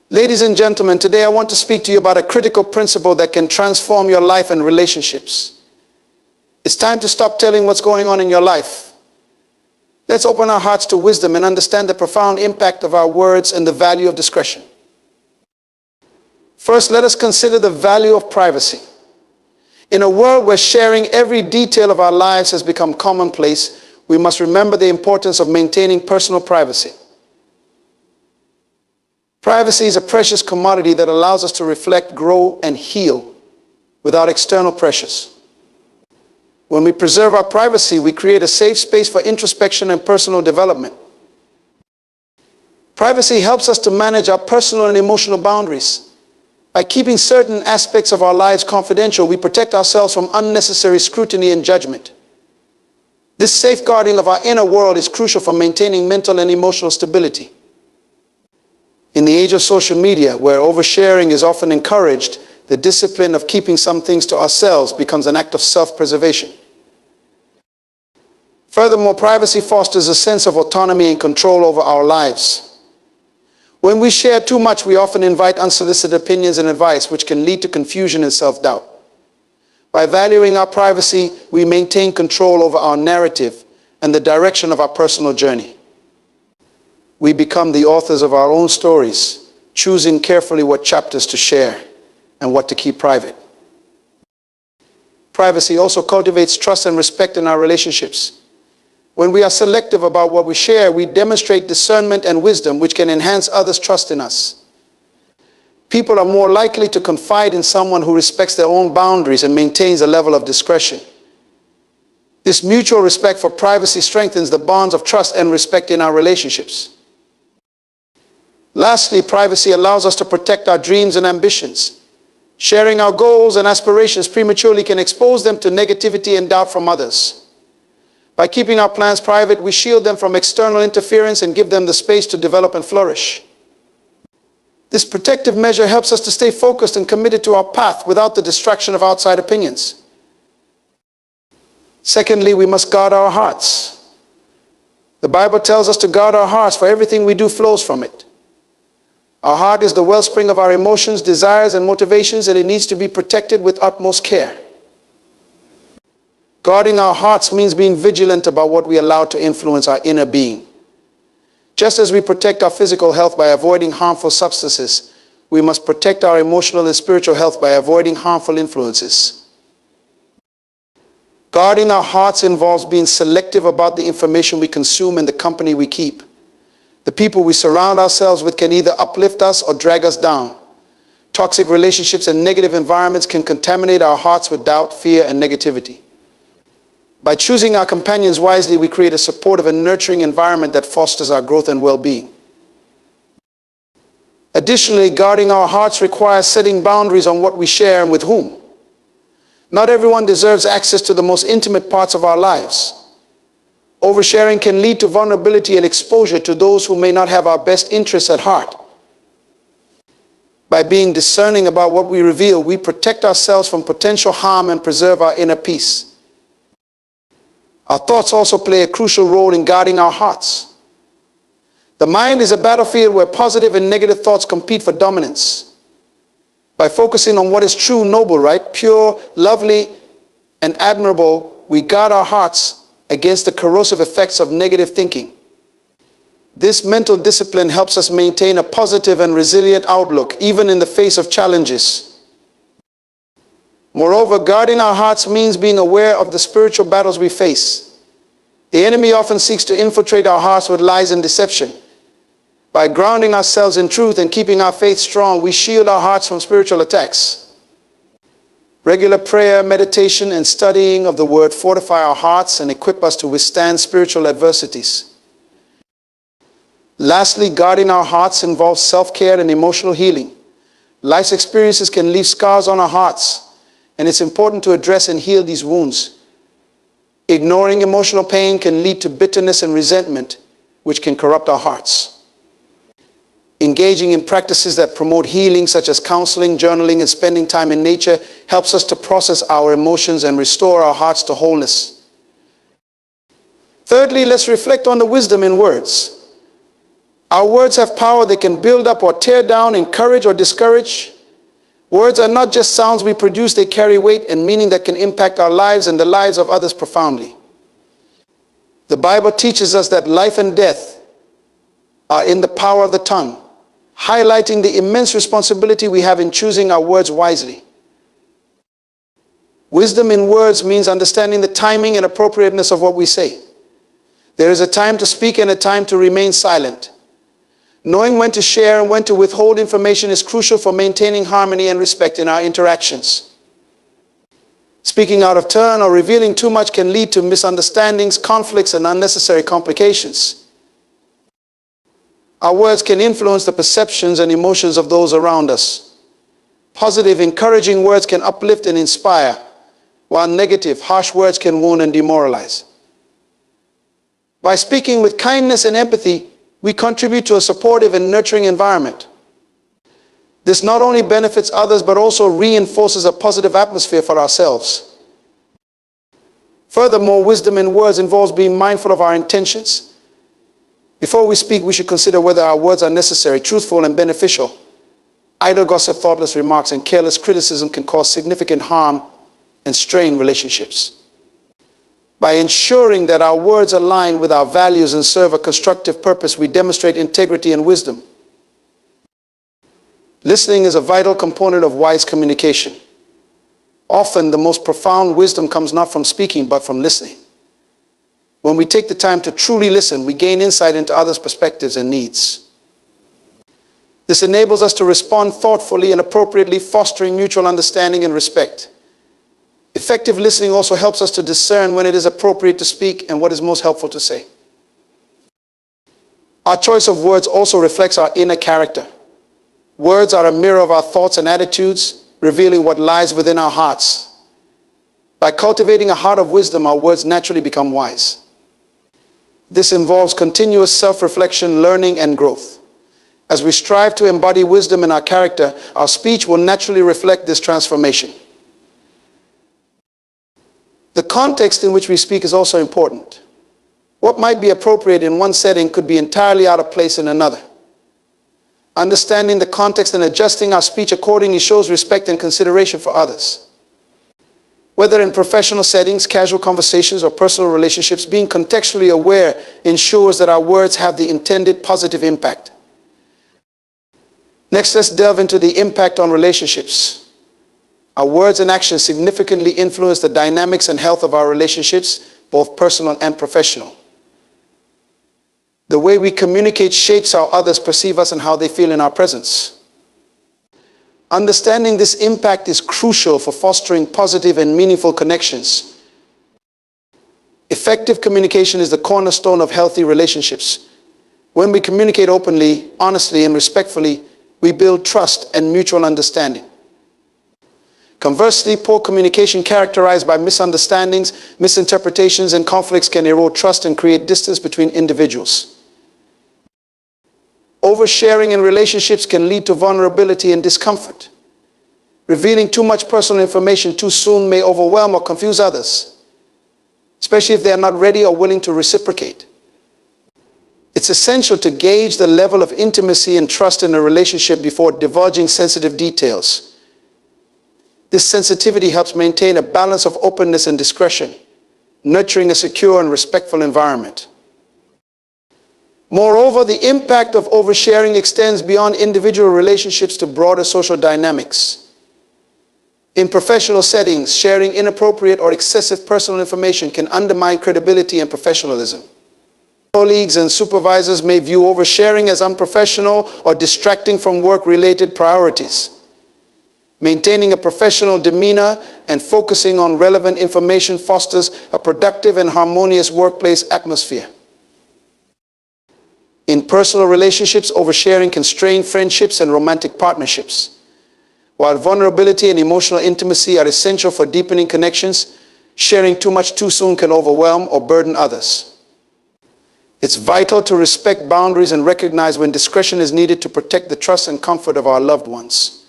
Ladies and gentlemen, today I want to speak to you about a critical principle that can transform your life and relationships. It's time to stop telling what's going on in your life. Let's open our hearts to wisdom and understand the profound impact of our words and the value of discretion. First, let us consider the value of privacy. In a world where sharing every detail of our lives has become commonplace, we must remember the importance of maintaining personal privacy. Privacy is a precious commodity that allows us to reflect, grow, and heal without external pressures. When we preserve our privacy, we create a safe space for introspection and personal development. Privacy helps us to manage our personal and emotional boundaries. By keeping certain aspects of our lives confidential, we protect ourselves from unnecessary scrutiny and judgment. This safeguarding of our inner world is crucial for maintaining mental and emotional stability. In the age of social media, where oversharing is often encouraged, the discipline of keeping some things to ourselves becomes an act of self-preservation. Furthermore, privacy fosters a sense of autonomy and control over our lives. When we share too much, we often invite unsolicited opinions and advice, which can lead to confusion and self-doubt. By valuing our privacy, we maintain control over our narrative and the direction of our personal journey. We become the authors of our own stories, choosing carefully what chapters to share and what to keep private. Privacy also cultivates trust and respect in our relationships. When we are selective about what we share, we demonstrate discernment and wisdom, which can enhance others' trust in us. People are more likely to confide in someone who respects their own boundaries and maintains a level of discretion. This mutual respect for privacy strengthens the bonds of trust and respect in our relationships. Lastly, privacy allows us to protect our dreams and ambitions. Sharing our goals and aspirations prematurely can expose them to negativity and doubt from others. By keeping our plans private, we shield them from external interference and give them the space to develop and flourish. This protective measure helps us to stay focused and committed to our path without the distraction of outside opinions. Secondly, we must guard our hearts. The Bible tells us to guard our hearts, for everything we do flows from it. Our heart is the wellspring of our emotions, desires, and motivations, and it needs to be protected with utmost care. Guarding our hearts means being vigilant about what we allow to influence our inner being. Just as we protect our physical health by avoiding harmful substances, we must protect our emotional and spiritual health by avoiding harmful influences. Guarding our hearts involves being selective about the information we consume and the company we keep. The people we surround ourselves with can either uplift us or drag us down. Toxic relationships and negative environments can contaminate our hearts with doubt, fear, and negativity. By choosing our companions wisely, we create a supportive and nurturing environment that fosters our growth and well-being. Additionally, guarding our hearts requires setting boundaries on what we share and with whom. Not everyone deserves access to the most intimate parts of our lives. Oversharing can lead to vulnerability and exposure to those who may not have our best interests at heart. By being discerning about what we reveal, we protect ourselves from potential harm and preserve our inner peace. Our thoughts also play a crucial role in guarding our hearts. The mind is a battlefield where positive and negative thoughts compete for dominance. By focusing on what is true, noble, right, pure, lovely, and admirable, we guard our hearts against the corrosive effects of negative thinking. This mental discipline helps us maintain a positive and resilient outlook, even in the face of challenges. Moreover, guarding our hearts means being aware of the spiritual battles we face. The enemy often seeks to infiltrate our hearts with lies and deception. By grounding ourselves in truth and keeping our faith strong, we shield our hearts from spiritual attacks. Regular prayer, meditation, and studying of the Word fortify our hearts and equip us to withstand spiritual adversities. Lastly, guarding our hearts involves self-care and emotional healing. Life's experiences can leave scars on our hearts, and it's important to address and heal these wounds. Ignoring emotional pain can lead to bitterness and resentment, which can corrupt our hearts. Engaging in practices that promote healing, such as counseling, journaling, and spending time in nature, helps us to process our emotions and restore our hearts to wholeness. Thirdly, let's reflect on the wisdom in words. Our words have power. They can build up or tear down, encourage or discourage. Words are not just sounds we produce. They carry weight and meaning that can impact our lives and the lives of others profoundly. The Bible teaches us that life and death are in the power of the tongue, highlighting the immense responsibility we have in choosing our words wisely. Wisdom in words means understanding the timing and appropriateness of what we say. There is a time to speak and a time to remain silent. Knowing when to share and when to withhold information is crucial for maintaining harmony and respect in our interactions. Speaking out of turn or revealing too much can lead to misunderstandings, conflicts, and unnecessary complications. Our words can influence the perceptions and emotions of those around us. Positive, encouraging words can uplift and inspire, while negative, harsh words can wound and demoralize. By speaking with kindness and empathy, we contribute to a supportive and nurturing environment. This not only benefits others, but also reinforces a positive atmosphere for ourselves. Furthermore, wisdom in words involves being mindful of our intentions. Before we speak, we should consider whether our words are necessary, truthful, and beneficial. Idle gossip, thoughtless remarks, and careless criticism can cause significant harm and strain relationships. By ensuring that our words align with our values and serve a constructive purpose, we demonstrate integrity and wisdom. Listening is a vital component of wise communication. Often, the most profound wisdom comes not from speaking, but from listening. When we take the time to truly listen, we gain insight into others' perspectives and needs. This enables us to respond thoughtfully and appropriately, fostering mutual understanding and respect. Effective listening also helps us to discern when it is appropriate to speak and what is most helpful to say. Our choice of words also reflects our inner character. Words are a mirror of our thoughts and attitudes, revealing what lies within our hearts. By cultivating a heart of wisdom, our words naturally become wise. This involves continuous self-reflection, learning, and growth. As we strive to embody wisdom in our character, our speech will naturally reflect this transformation. The context in which we speak is also important. What might be appropriate in one setting could be entirely out of place in another. Understanding the context and adjusting our speech accordingly shows respect and consideration for others. Whether in professional settings, casual conversations, or personal relationships, being contextually aware ensures that our words have the intended positive impact. Next, let's delve into the impact on relationships. Our words and actions significantly influence the dynamics and health of our relationships, both personal and professional. The way we communicate shapes how others perceive us and how they feel in our presence. Understanding this impact is crucial for fostering positive and meaningful connections. Effective communication is the cornerstone of healthy relationships. When we communicate openly, honestly, and respectfully, we build trust and mutual understanding. Conversely, poor communication characterized by misunderstandings, misinterpretations, and conflicts can erode trust and create distance between individuals. Oversharing in relationships can lead to vulnerability and discomfort. Revealing too much personal information too soon may overwhelm or confuse others, especially if they are not ready or willing to reciprocate. It's essential to gauge the level of intimacy and trust in a relationship before divulging sensitive details. This sensitivity helps maintain a balance of openness and discretion, nurturing a secure and respectful environment. Moreover, the impact of oversharing extends beyond individual relationships to broader social dynamics. In professional settings, sharing inappropriate or excessive personal information can undermine credibility and professionalism. Colleagues and supervisors may view oversharing as unprofessional or distracting from work-related priorities. Maintaining a professional demeanor and focusing on relevant information fosters a productive and harmonious workplace atmosphere. In personal relationships, oversharing can strain friendships and romantic partnerships. While vulnerability and emotional intimacy are essential for deepening connections, sharing too much too soon can overwhelm or burden others. It's vital to respect boundaries and recognize when discretion is needed to protect the trust and comfort of our loved ones.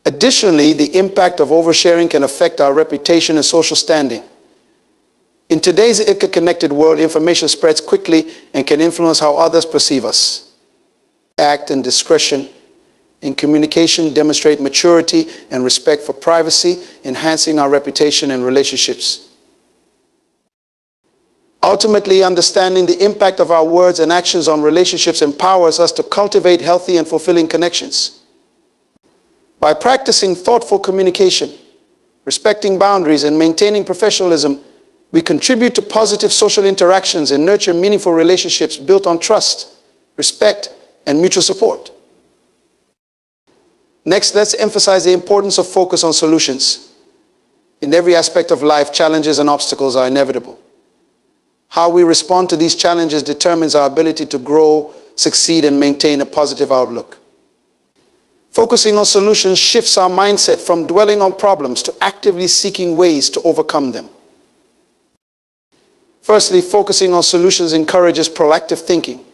Additionally, the impact of oversharing can affect our reputation and social standing. In today's interconnected world, information spreads quickly and can influence how others perceive us. Act and discretion in communication demonstrate maturity and respect for privacy, enhancing our reputation and relationships. Ultimately, understanding the impact of our words and actions on relationships empowers us to cultivate healthy and fulfilling connections. By practicing thoughtful communication, respecting boundaries, and maintaining professionalism, we contribute to positive social interactions and nurture meaningful relationships built on trust, respect, and mutual support. Next, let's emphasize the importance of focus on solutions. In every aspect of life, challenges and obstacles are inevitable. How we respond to these challenges determines our ability to grow, succeed, and maintain a positive outlook. Focusing on solutions shifts our mindset from dwelling on problems to actively seeking ways to overcome them. Firstly, focusing on solutions encourages proactive thinking.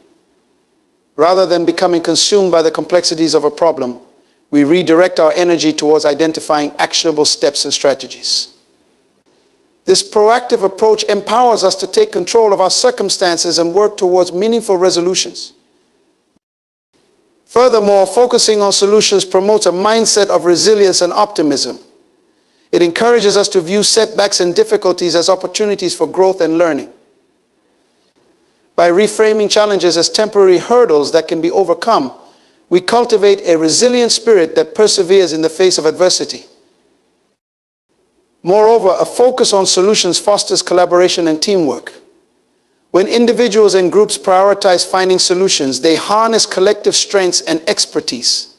Rather than becoming consumed by the complexities of a problem, we redirect our energy towards identifying actionable steps and strategies. This proactive approach empowers us to take control of our circumstances and work towards meaningful resolutions. Furthermore, focusing on solutions promotes a mindset of resilience and optimism. It encourages us to view setbacks and difficulties as opportunities for growth and learning. By reframing challenges as temporary hurdles that can be overcome, we cultivate a resilient spirit that perseveres in the face of adversity. Moreover, a focus on solutions fosters collaboration and teamwork. When individuals and groups prioritize finding solutions, they harness collective strengths and expertise.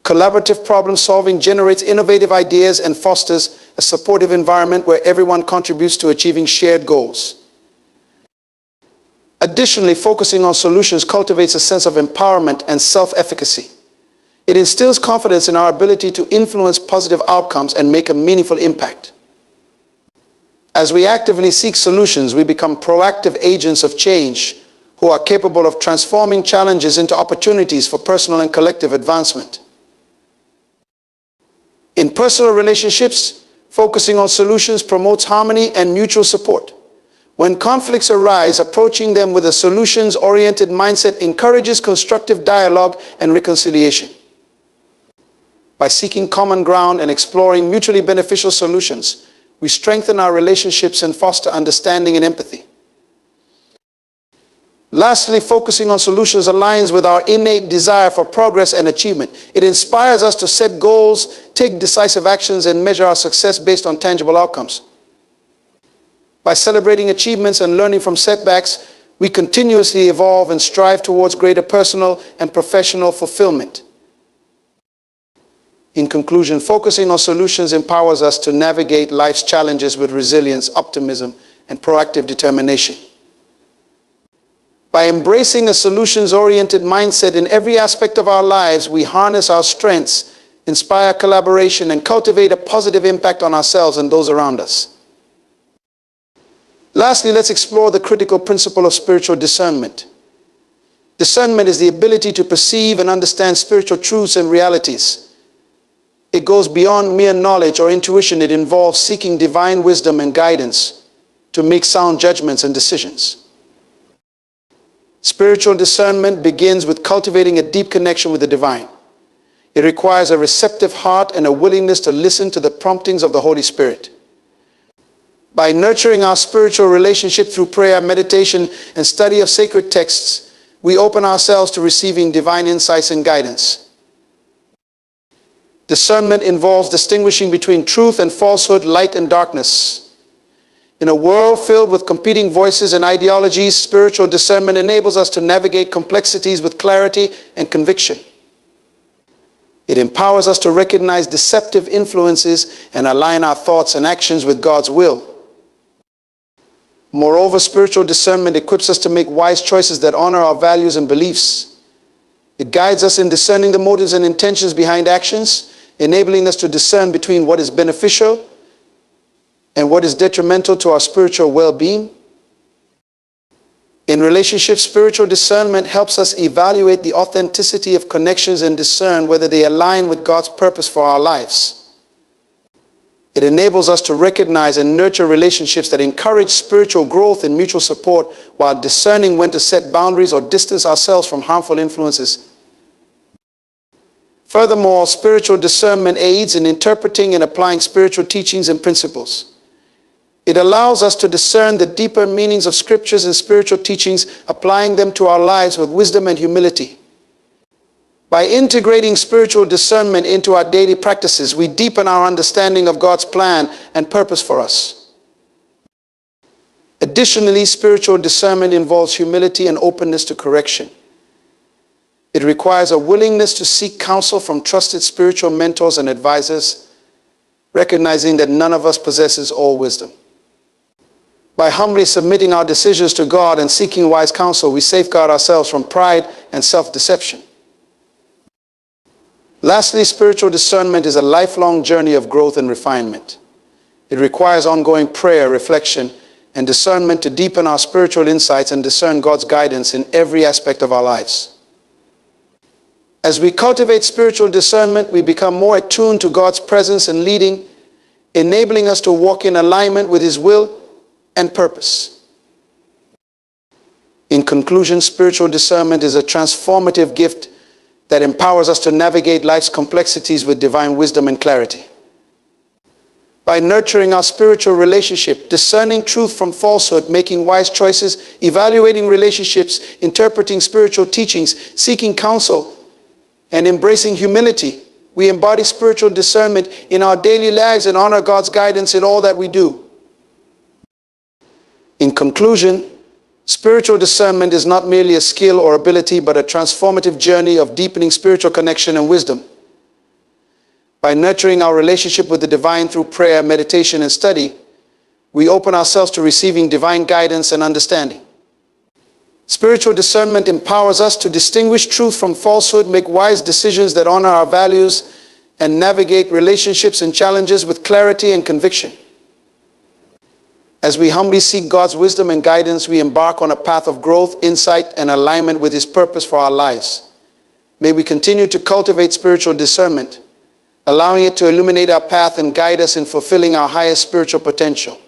Collaborative problem solving generates innovative ideas and fosters a supportive environment where everyone contributes to achieving shared goals. Additionally, focusing on solutions cultivates a sense of empowerment and self-efficacy. It instills confidence in our ability to influence positive outcomes and make a meaningful impact. As we actively seek solutions, we become proactive agents of change who are capable of transforming challenges into opportunities for personal and collective advancement. In personal relationships, focusing on solutions promotes harmony and mutual support. When conflicts arise, approaching them with a solutions-oriented mindset encourages constructive dialogue and reconciliation. By seeking common ground and exploring mutually beneficial solutions, we strengthen our relationships and foster understanding and empathy. Lastly, focusing on solutions aligns with our innate desire for progress and achievement. It inspires us to set goals, take decisive actions, and measure our success based on tangible outcomes. By celebrating achievements and learning from setbacks, we continuously evolve and strive towards greater personal and professional fulfillment. In conclusion, focusing on solutions empowers us to navigate life's challenges with resilience, optimism, and proactive determination. By embracing a solutions-oriented mindset in every aspect of our lives, we harness our strengths, inspire collaboration, and cultivate a positive impact on ourselves and those around us. Lastly, let's explore the critical principle of spiritual discernment. Discernment is the ability to perceive and understand spiritual truths and realities. It goes beyond mere knowledge or intuition. It involves seeking divine wisdom and guidance to make sound judgments and decisions. Spiritual discernment begins with cultivating a deep connection with the divine. It requires a receptive heart and a willingness to listen to the promptings of the Holy Spirit. By nurturing our spiritual relationship through prayer, meditation, and study of sacred texts, we open ourselves to receiving divine insights and guidance. Discernment involves distinguishing between truth and falsehood, light and darkness. In a world filled with competing voices and ideologies, spiritual discernment enables us to navigate complexities with clarity and conviction. It empowers us to recognize deceptive influences and align our thoughts and actions with God's will. Moreover, spiritual discernment equips us to make wise choices that honor our values and beliefs. It guides us in discerning the motives and intentions behind actions, enabling us to discern between what is beneficial and what is detrimental to our spiritual well-being. In relationships, spiritual discernment helps us evaluate the authenticity of connections and discern whether they align with God's purpose for our lives. It enables us to recognize and nurture relationships that encourage spiritual growth and mutual support while discerning when to set boundaries or distance ourselves from harmful influences. Furthermore, spiritual discernment aids in interpreting and applying spiritual teachings and principles. It allows us to discern the deeper meanings of scriptures and spiritual teachings, applying them to our lives with wisdom and humility. By integrating spiritual discernment into our daily practices, we deepen our understanding of God's plan and purpose for us. Additionally, spiritual discernment involves humility and openness to correction. It requires a willingness to seek counsel from trusted spiritual mentors and advisors, recognizing that none of us possesses all wisdom. By humbly submitting our decisions to God and seeking wise counsel, we safeguard ourselves from pride and self-deception. Lastly, spiritual discernment is a lifelong journey of growth and refinement. It requires ongoing prayer, reflection, and discernment to deepen our spiritual insights and discern God's guidance in every aspect of our lives. As we cultivate spiritual discernment, we become more attuned to God's presence and leading, enabling us to walk in alignment with His will and purpose. In conclusion, spiritual discernment is a transformative gift that empowers us to navigate life's complexities with divine wisdom and clarity. By nurturing our spiritual relationship, discerning truth from falsehood, making wise choices, evaluating relationships, interpreting spiritual teachings, seeking counsel, and embracing humility, we embody spiritual discernment in our daily lives and honor God's guidance in all that we do. In conclusion, spiritual discernment is not merely a skill or ability, but a transformative journey of deepening spiritual connection and wisdom. By nurturing our relationship with the divine through prayer, meditation, and study, we open ourselves to receiving divine guidance and understanding. Spiritual discernment empowers us to distinguish truth from falsehood, make wise decisions that honor our values, and navigate relationships and challenges with clarity and conviction. As we humbly seek God's wisdom and guidance, we embark on a path of growth, insight, and alignment with His purpose for our lives. May we continue to cultivate spiritual discernment, allowing it to illuminate our path and guide us in fulfilling our highest spiritual potential.